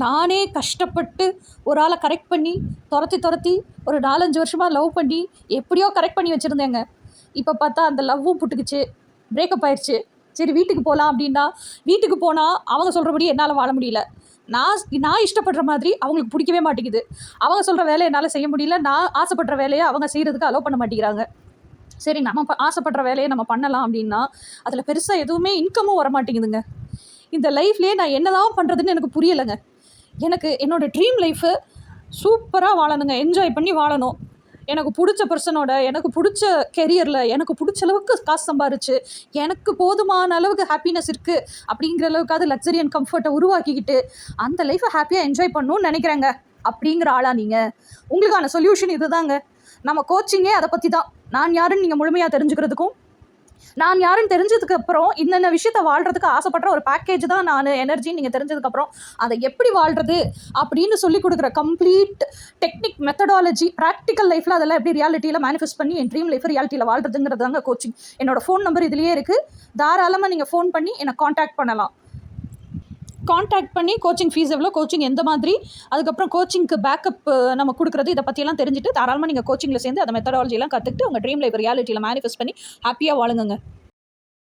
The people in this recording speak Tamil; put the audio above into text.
நானே கஷ்டப்பட்டு ஒரு ஆளை கரெக்ட் பண்ணி துரத்தி ஒரு 4-5 வருஷமாக லவ் பண்ணி எப்படியோ கரெக்ட் பண்ணி வச்சுருந்தேங்க. இப்போ பார்த்தா அந்த லவ்வும் புட்டுக்குச்சு, பிரேக்கப் ஆயிடுச்சு. சரி வீட்டுக்கு போகலாம் அப்படின்னா, வீட்டுக்கு போனால் அவங்க சொல்கிறபடி என்னால் வாழ முடியல. நான் இஷ்டப்படுற மாதிரி அவங்களுக்கு பிடிக்கவே மாட்டேங்குது. அவங்க சொல்கிற வேலையை என்னால் செய்ய முடியல. நான் ஆசைப்படுற வேலையை அவங்க செய்கிறதுக்கு அலோவ் பண்ண மாட்டேங்கிறாங்க. சரி நம்ம ஆசைப்படுற வேலையை நம்ம பண்ணலாம் அப்படின்னா, அதில் பெருசாக எதுவுமே இன்கமும் வர மாட்டேங்குதுங்க. இந்த லைஃப்லேயே நான் என்ன தான் பண்ணுறதுன்னு எனக்கு புரியலைங்க. எனக்கு என்னோடய ட்ரீம் லைஃபு சூப்பராக வாழணுங்க, என்ஜாய் பண்ணி வாழணும். எனக்கு பிடிச்ச பர்சனோட, எனக்கு பிடிச்ச கெரியரில், எனக்கு பிடிச்ச அளவுக்கு காசு சம்பாரிச்சு, எனக்கு போதுமான அளவுக்கு ஹாப்பினஸ் இருக்குது அப்படிங்கிற அளவுக்காவது லக்ஸரி அண்ட் கம்ஃபர்ட்டை உருவாக்கிக்கிட்டு அந்த லைஃப்பை ஹாப்பியாக என்ஜாய் பண்ணணும்னு நினைக்கிறேங்க. அப்படிங்கிற ஆளா நீங்கள்? உங்களுக்கான சொல்யூஷன் இது தாங்க. நம்ம கோச்சிங்கே அதை பற்றி தான். நான் யாருன்னு நீங்கள் முழுமையாக தெரிஞ்சுக்கிறதுக்கும், நான் யாருன்னு தெரிஞ்சதுக்கப்புறம் இன்னென்ன விஷயத்தை வாழ்கிறதுக்கு ஆசைப்படுற ஒரு பேக்கேஜ் தான் நான் எனர்ஜின்னு நீங்கள் தெரிஞ்சதுக்கப்புறம் அதை எப்படி வாழ்கிறது அப்படின்னு சொல்லி கொடுக்குற கம்ப்ளீட் டெக்னிக், மெத்தடாலஜி, ப்ராக்டிக்கல் லைஃப்பில் அதெல்லாம் எப்படி ரியாலிட்டியில் மேனிஃபெஸ்ட் பண்ணி என் ட்ரீம் லைஃப் ரியாலிட்டியில் வாழ்கிறதுங்கிறது தாங்க கோச்சிங். என்னோடய ஃபோன் நம்பர் இதுலேயே இருக்குது. தாராளமாக நீங்கள் ஃபோன் பண்ணி என்னை காண்டாக்ட் பண்ணலாம். காண்டாக்ட் பண்ணி கோச்சிங் ஃபீஸ் எவ்வளோ, கோச்சிங் எந்த மாதிரி, அதுக்கப்புறம் கோச்சிங்க்கு பேக்கப் நம்ம கொடுக்குறது, இதை பற்றியெல்லாம் தெரிஞ்சுட்டு தாராளமாக நீங்கள் கோச்சிங்கில் சேர்ந்து அந்த மெத்தடாலஜிலாம் கற்றுக்கிட்டு உங்கள் ட்ரீம் லைஃப் ரியாலிட்டியில் மேனிஃபெஸ்ட் பண்ணி ஹாப்பியாக வாழுங்க.